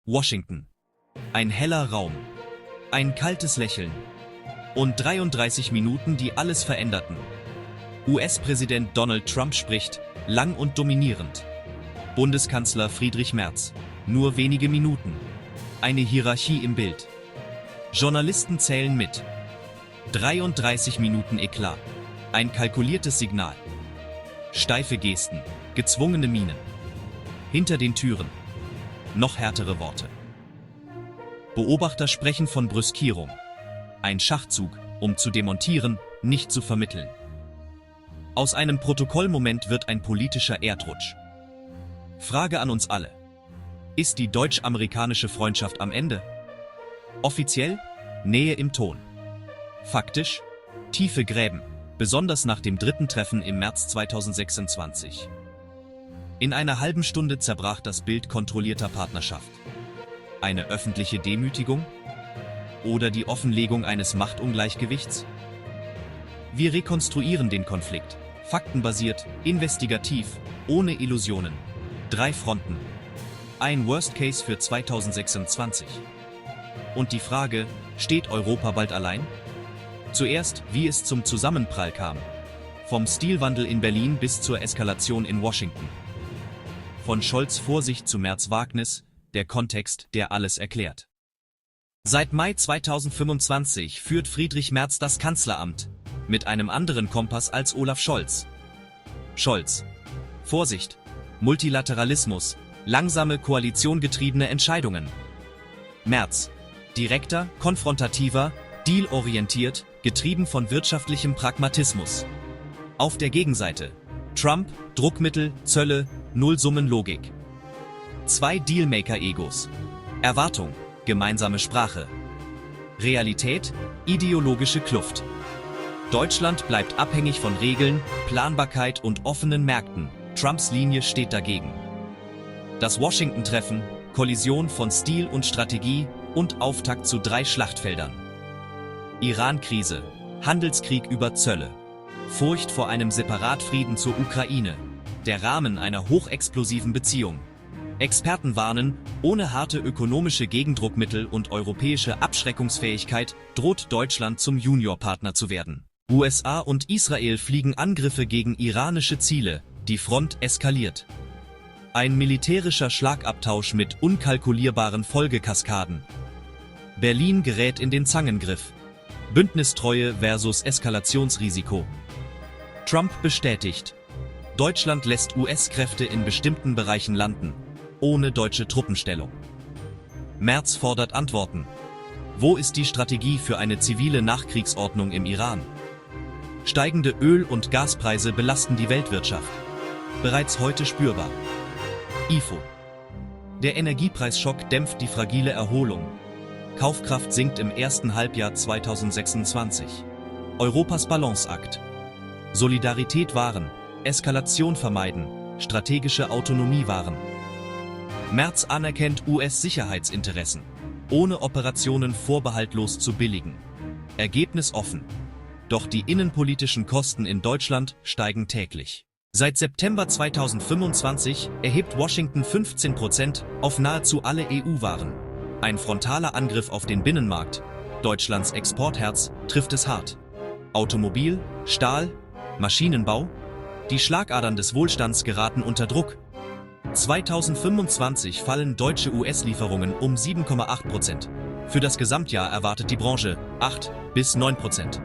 Washington. Ein heller Raum. Ein kaltes Lächeln. Und 33 Minuten, die alles veränderten. US-Präsident Donald Trump spricht, lang und dominierend. Bundeskanzler Friedrich Merz. Nur wenige Minuten. Eine Hierarchie im Bild. Journalisten zählen mit. 33 Minuten Eklat. Ein kalkuliertes Signal. Steife Gesten, gezwungene Mienen. Hinter den Türen. Noch härtere Worte. Beobachter sprechen von Brüskierung. Ein Schachzug, um zu demontieren, nicht zu vermitteln. Aus einem Protokollmoment wird ein politischer Erdrutsch. Frage an uns alle. Ist die deutsch-amerikanische Freundschaft am Ende? Offiziell? Nähe im Ton. Faktisch? Tiefe Gräben, besonders nach dem dritten Treffen im März 2026. In einer halben Stunde zerbrach das Bild kontrollierter Partnerschaft. Eine öffentliche Demütigung? Oder die Offenlegung eines Machtungleichgewichts? Wir rekonstruieren den Konflikt, faktenbasiert, investigativ, ohne Illusionen. 3 Fronten. Ein Worst Case für 2026. Und die Frage, steht Europa bald allein? Zuerst, wie es zum Zusammenprall kam. Vom Stilwandel in Berlin bis zur Eskalation in Washington. Von Scholz Vorsicht zu Merz Wagnis, der Kontext, der alles erklärt. Seit Mai 2025 führt Friedrich Merz das Kanzleramt, mit einem anderen Kompass als Olaf Scholz. Scholz. Vorsicht. Multilateralismus, langsame koalitiongetriebene Entscheidungen. Merz. Direkter, konfrontativer, dealorientiert, getrieben von wirtschaftlichem Pragmatismus. Auf der Gegenseite. Trump, Druckmittel, Zölle, Nullsummenlogik. 2 Dealmaker-Egos. Erwartung, gemeinsame Sprache. Realität, ideologische Kluft. Deutschland bleibt abhängig von Regeln, Planbarkeit und offenen Märkten. Trumps Linie steht dagegen. Das Washington-Treffen, Kollision von Stil und Strategie und Auftakt zu 3 Schlachtfeldern. Iran-Krise, Handelskrieg über Zölle. Furcht vor einem Separatfrieden zur Ukraine. Der Rahmen einer hochexplosiven Beziehung. Experten warnen, ohne harte ökonomische Gegendruckmittel und europäische Abschreckungsfähigkeit droht Deutschland zum Juniorpartner zu werden. USA und Israel fliegen Angriffe gegen iranische Ziele, die Front eskaliert. Ein militärischer Schlagabtausch mit unkalkulierbaren Folgekaskaden. Berlin gerät in den Zangengriff. Bündnistreue versus Eskalationsrisiko. Trump bestätigt. Deutschland lässt US-Kräfte in bestimmten Bereichen landen, ohne deutsche Truppenstellung. Merz fordert Antworten. Wo ist die Strategie für eine zivile Nachkriegsordnung im Iran? Steigende Öl- und Gaspreise belasten die Weltwirtschaft. Bereits heute spürbar. IFO. Der Energiepreisschock dämpft die fragile Erholung. Kaufkraft sinkt im ersten Halbjahr 2026. Europas Balanceakt. Solidarität wahren, Eskalation vermeiden, strategische Autonomie wahren. Merz anerkennt US-Sicherheitsinteressen, ohne Operationen vorbehaltlos zu billigen. Ergebnis offen. Doch die innenpolitischen Kosten in Deutschland steigen täglich. Seit September 2025 erhebt Washington 15% auf nahezu alle EU-Waren. Ein frontaler Angriff auf den Binnenmarkt, Deutschlands Exportherz, trifft es hart. Automobil, Stahl, Maschinenbau, die Schlagadern des Wohlstands geraten unter Druck. 2025 fallen deutsche US-Lieferungen um 7,8%. Für das Gesamtjahr erwartet die Branche 8–9%.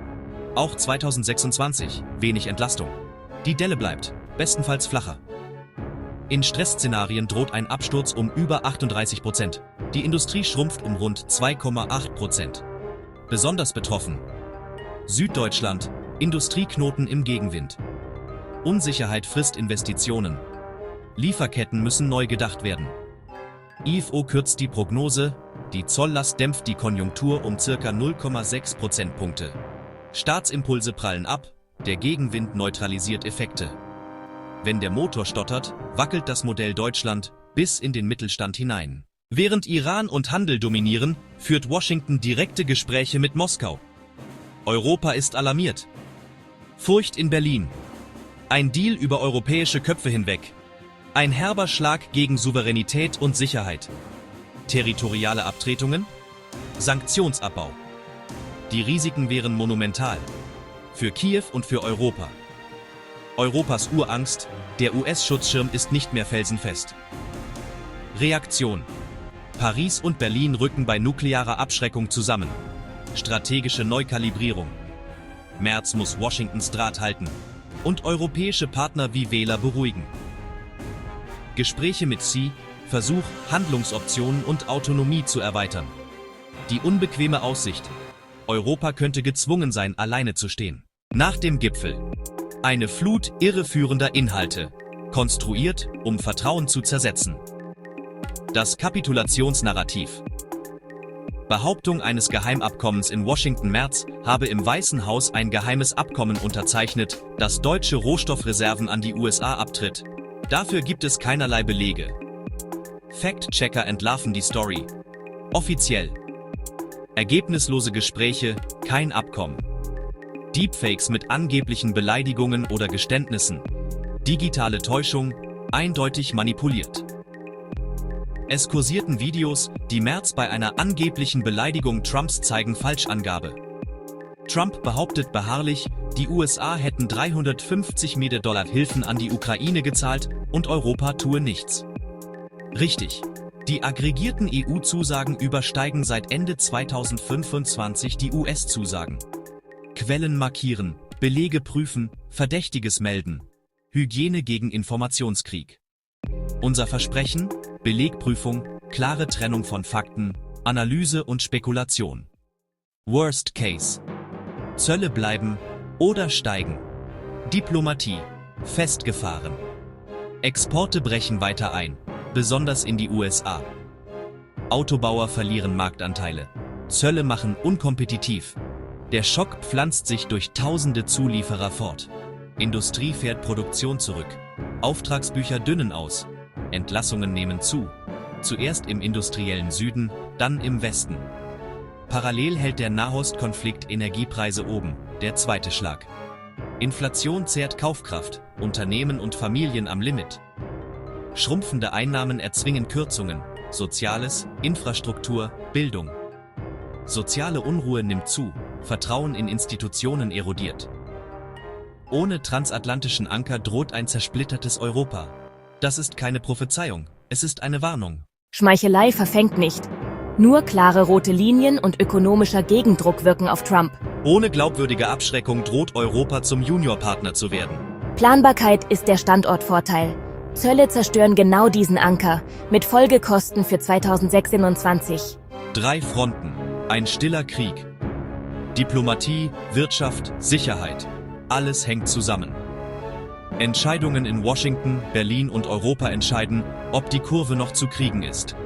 Auch 2026 wenig Entlastung. Die Delle bleibt, bestenfalls flacher. In Stressszenarien droht ein Absturz um über 38%. Die Industrie schrumpft um rund 2,8%. Besonders betroffen. Süddeutschland, Industrieknoten im Gegenwind. Unsicherheit frisst Investitionen. Lieferketten müssen neu gedacht werden. IFO kürzt die Prognose, die Zolllast dämpft die Konjunktur um ca. 0,6 Prozentpunkte. Staatsimpulse prallen ab, der Gegenwind neutralisiert Effekte. Wenn der Motor stottert, wackelt das Modell Deutschland bis in den Mittelstand hinein. Während Iran und Handel dominieren, führt Washington direkte Gespräche mit Moskau. Europa ist alarmiert. Furcht in Berlin. Ein Deal über europäische Köpfe hinweg. Ein herber Schlag gegen Souveränität und Sicherheit. Territoriale Abtretungen? Sanktionsabbau. Die Risiken wären monumental. Für Kiew und für Europa. Europas Urangst, der US-Schutzschirm ist nicht mehr felsenfest. Reaktion. Paris und Berlin rücken bei nuklearer Abschreckung zusammen. Strategische Neukalibrierung. Merz muss Washingtons Draht halten und europäische Partner wie Wähler beruhigen. Gespräche mit Xi, Versuch, Handlungsoptionen und Autonomie zu erweitern. Die unbequeme Aussicht: Europa könnte gezwungen sein, alleine zu stehen. Nach dem Gipfel. Eine Flut irreführender Inhalte, konstruiert, um Vertrauen zu zersetzen. Das Kapitulationsnarrativ. Behauptung eines Geheimabkommens in Washington. Merz habe im Weißen Haus ein geheimes Abkommen unterzeichnet, das deutsche Rohstoffreserven an die USA abtritt. Dafür gibt es keinerlei Belege. Fact-Checker entlarven die Story. Offiziell. Ergebnislose Gespräche, kein Abkommen. Deepfakes mit angeblichen Beleidigungen oder Geständnissen. Digitale Täuschung, eindeutig manipuliert. Es kursierten Videos, die Merz bei einer angeblichen Beleidigung Trumps zeigen Falschangabe. Trump behauptet beharrlich, die USA hätten 350 Millionen Dollar Hilfen an die Ukraine gezahlt und Europa tue nichts. Richtig. Die aggregierten EU-Zusagen übersteigen seit Ende 2025 die US-Zusagen. Quellen markieren, Belege prüfen, Verdächtiges melden. Hygiene gegen Informationskrieg. Unser Versprechen: Belegprüfung, klare Trennung von Fakten, Analyse und Spekulation. Worst Case. Zölle bleiben oder steigen. Diplomatie. Festgefahren. Exporte brechen weiter ein, besonders in die USA. Autobauer verlieren Marktanteile. Zölle machen unkompetitiv. Der Schock pflanzt sich durch tausende Zulieferer fort. Industrie fährt Produktion zurück. Auftragsbücher dünnen aus. Entlassungen nehmen zu. Zuerst im industriellen Süden, dann im Westen. Parallel hält der Nahostkonflikt Energiepreise oben, der zweite Schlag. Inflation zehrt Kaufkraft, Unternehmen und Familien am Limit. Schrumpfende Einnahmen erzwingen Kürzungen, Soziales, Infrastruktur, Bildung. Soziale Unruhe nimmt zu, Vertrauen in Institutionen erodiert. Ohne transatlantischen Anker droht ein zersplittertes Europa. Das ist keine Prophezeiung, es ist eine Warnung. Schmeichelei verfängt nicht. Nur klare rote Linien und ökonomischer Gegendruck wirken auf Trump. Ohne glaubwürdige Abschreckung droht Europa zum Juniorpartner zu werden. Planbarkeit ist der Standortvorteil. Zölle zerstören genau diesen Anker, mit Folgekosten für 2026. 3 Fronten, ein stiller Krieg. Diplomatie, Wirtschaft, Sicherheit. Alles hängt zusammen. Entscheidungen in Washington, Berlin und Europa entscheiden, ob die Kurve noch zu kriegen ist.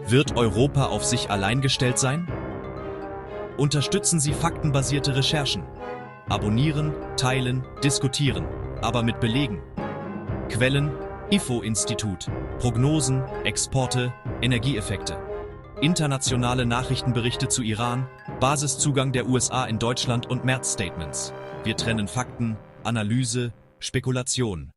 Wird Europa auf sich allein gestellt sein? Unterstützen Sie faktenbasierte Recherchen. Abonnieren, teilen, diskutieren, aber mit Belegen. Quellen: IFO-Institut, Prognosen, Exporte, Energieeffekte. Internationale Nachrichtenberichte zu Iran, Basiszugang der USA in Deutschland und Merz-Statements. Wir trennen Fakten, Analyse, Spekulation.